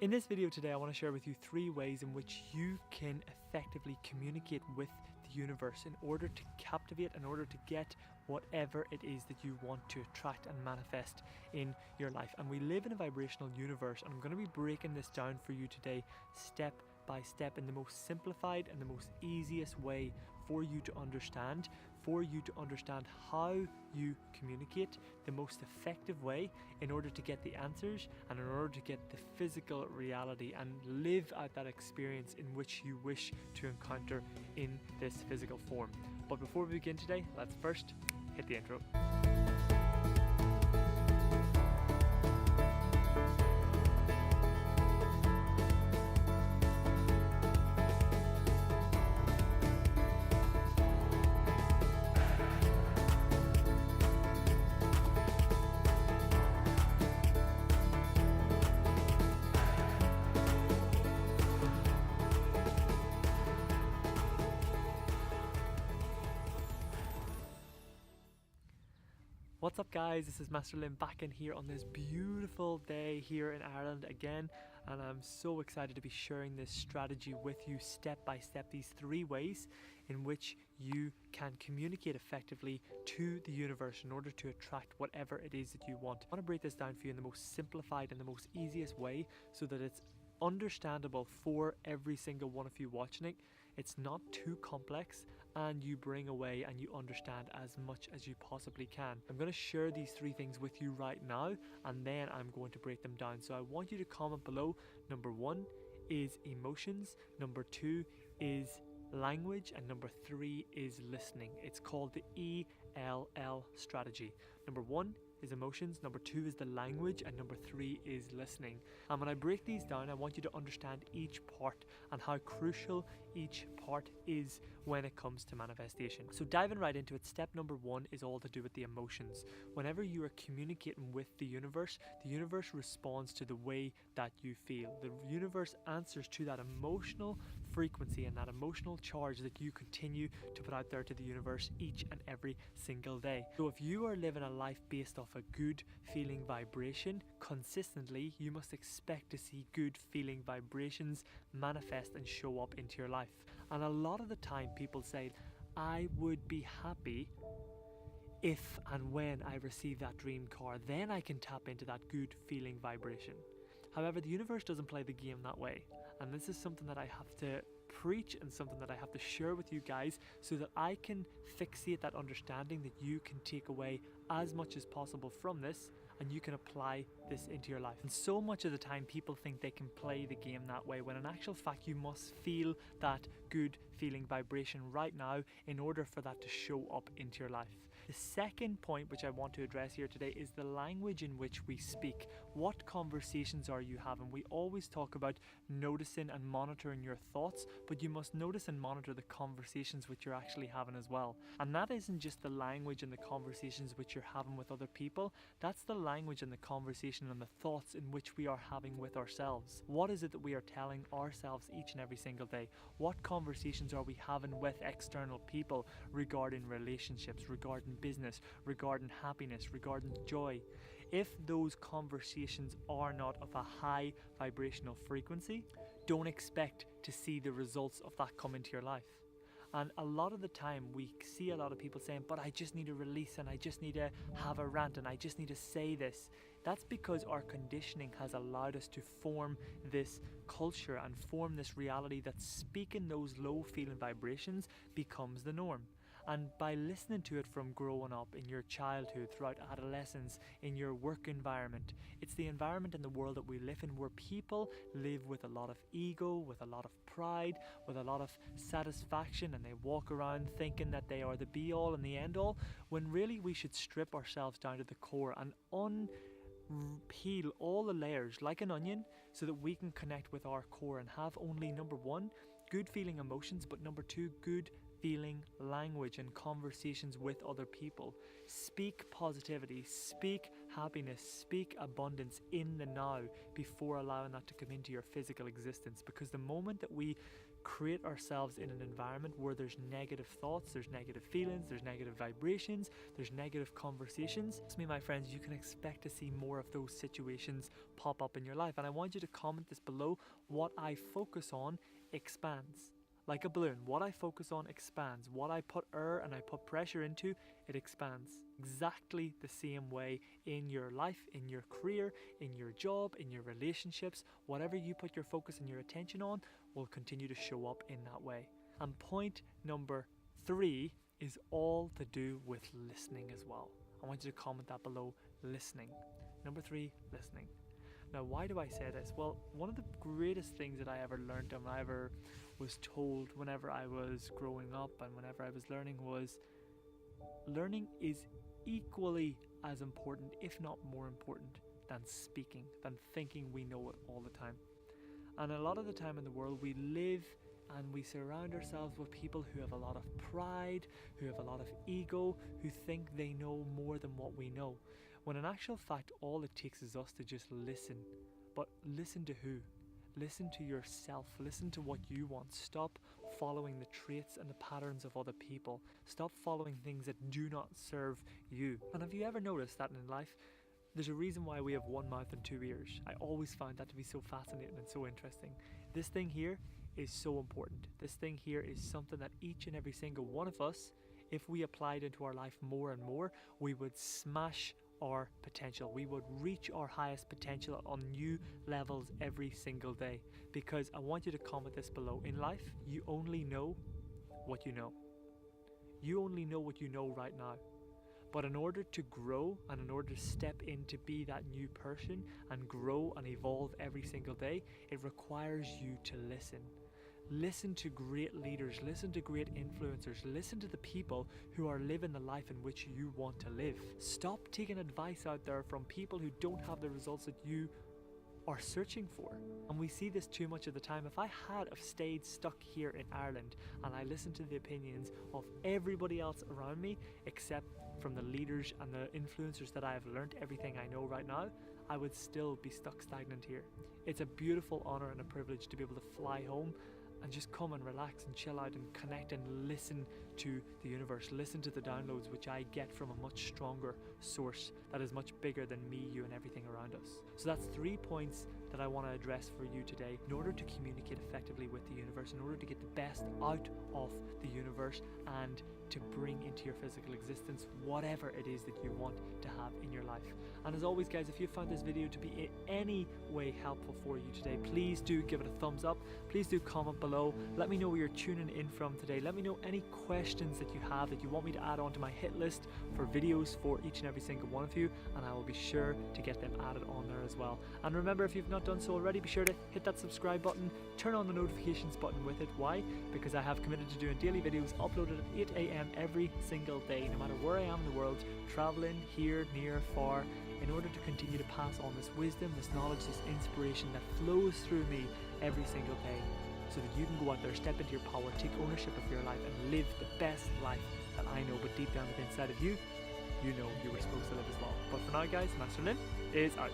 In this video today, I want to share with you 3 ways in which you can effectively communicate with the universe in order to captivate, in order to get whatever it is that you want to attract and manifest in your life. And we live in a vibrational universe, and I'm going to be breaking this down for you today step by step in the most simplified and the most easiest way for you to understand how you communicate, the most effective way in order to get the answers and in order to get the physical reality and live out that experience in which you wish to encounter in this physical form. But before we begin today, let's first hit the intro. What's up guys, this is Master Lynn back in here on this beautiful day here in Ireland again, and I'm so excited to be sharing this strategy with you step by step, these 3 ways in which you can communicate effectively to the universe in order to attract whatever it is that you want. I want to break this down for you in the most simplified and the most easiest way so that it's understandable for every single one of you watching it. It's not too complex, and you bring away and you understand as much as you possibly can. I'm going to share these 3 things with you right now, and then I'm going to break them down. So I want you to comment below. Number 1 is emotions, number 2 is language, and number 3 is listening. It's called the ELL strategy. Number 1 is emotions, number 2 is the language, and number 3 is listening. And when I break these down, I want you to understand each part and how crucial each part is when it comes to manifestation. So diving right into it, step number 1 is all to do with the emotions. Whenever you are communicating with the universe responds to the way that you feel. The universe answers to that emotional frequency and that emotional charge that you continue to put out there to the universe each and every single day. So if you are living a life based off a good feeling vibration consistently, you must expect to see good feeling vibrations manifest and show up into your life. And a lot of the time people say, I would be happy if and when I receive that dream car, then I can tap into that good feeling vibration. However, the universe doesn't play the game that way, and this is something that I have to preach and something that I have to share with you guys so that I can fixate that understanding that you can take away as much as possible from this and you can apply this into your life. And so much of the time people think they can play the game that way, when in actual fact you must feel that good feeling vibration right now in order for that to show up into your life. The second point which I want to address here today is the language in which we speak. What conversations are you having? We always talk about noticing and monitoring your thoughts, but you must notice and monitor the conversations which you're actually having as well. And that isn't just the language and the conversations which you're having with other people, that's the language and the conversation and the thoughts in which we are having with ourselves. What is it that we are telling ourselves each and every single day? What conversations are we having with external people regarding relationships, regarding business, regarding happiness, regarding joy? If those conversations are not of a high vibrational frequency, don't expect to see the results of that come into your life. And a lot of the time we see a lot of people saying, but I just need to release and I just need to have a rant and I just need to say this. That's because our conditioning has allowed us to form this culture and form this reality that speaking those low feeling vibrations becomes the norm. And by listening to it from growing up, in your childhood, throughout adolescence, in your work environment, it's the environment in the world that we live in where people live with a lot of ego, with a lot of pride, with a lot of satisfaction, and they walk around thinking that they are the be all and the end all, when really we should strip ourselves down to the core and peel all the layers like an onion so that we can connect with our core and have only, number 1, good feeling emotions, but number 2, good feeling language and conversations with other people. Speak positivity, speak happiness, speak abundance in the now before allowing that to come into your physical existence. Because the moment that we create ourselves in an environment where there's negative thoughts, there's negative feelings, there's negative vibrations, there's negative conversations, trust me, my friends, you can expect to see more of those situations pop up in your life. And I want you to comment this below. What I focus on expands. Like a balloon, what I focus on expands. What I put air and I put pressure into, it expands. Exactly the same way in your life, in your career, in your job, in your relationships. Whatever you put your focus and your attention on will continue to show up in that way. And point number 3 is all to do with listening as well. I want you to comment that below, listening. Number 3, listening. Now, why do I say this? Well, one of the greatest things that I ever learned and I ever was told whenever I was growing up and whenever I was learning was learning is equally as important, if not more important, than speaking, than thinking we know it all the time. And a lot of the time in the world we live and we surround ourselves with people who have a lot of pride, who have a lot of ego, who think they know more than what we know. When in actual fact, all it takes is us to just listen. But listen to who? Listen to yourself. Listen to what you want. Stop following the traits and the patterns of other people. Stop following things that do not serve you. And have you ever noticed that in life, there's a reason why we have one mouth and 2 ears? I always find that to be so fascinating and so interesting. This thing here is so important. This thing here is something that each and every single one of us, if we applied into our life more and more, we would smash our potential. We would reach our highest potential on new levels every single day. Because I want you to comment this below. In life, you only know what you know. You only know what you know right now. But in order to grow and in order to step in to be that new person and grow and evolve every single day, it requires you to listen. Listen to great leaders, listen to great influencers, listen to the people who are living the life in which you want to live. Stop taking advice out there from people who don't have the results that you are searching for. And we see this too much of the time. If I had have stayed stuck here in Ireland and I listened to the opinions of everybody else around me except from the leaders and the influencers that I have learned everything I know right now, I would still be stuck stagnant here. It's a beautiful honor and a privilege to be able to fly home and just come and relax and chill out and connect and listen to the universe, listen to the downloads which I get from a much stronger source that is much bigger than me, you and everything around us. So that's 3 points that I want to address for you today in order to communicate effectively with the universe, in order to get the best out of the universe and to bring into your physical existence whatever it is that you want to have in your life. And as always guys, if you found this video to be in any way helpful for you today, please do give it a thumbs up. Please do comment below. Let me know where you're tuning in from today. Let me know any questions that you have that you want me to add on to my hit list for videos for each and every single one of you, and I will be sure to get them added on there as well. And remember, if you've not done so already, be sure to hit that subscribe button, turn on the notifications button with it. Why? Because I have committed to doing daily videos uploaded at 8 a.m. every single day, no matter where I am in the world, traveling here, near, far, in order to continue to pass on this wisdom, this knowledge, this inspiration that flows through me every single day, so that you can go out there, step into your power, take ownership of your life and live the best life that I know, but deep down within inside of you, you know you were supposed to live as well. But for now guys, Master Lynn is out.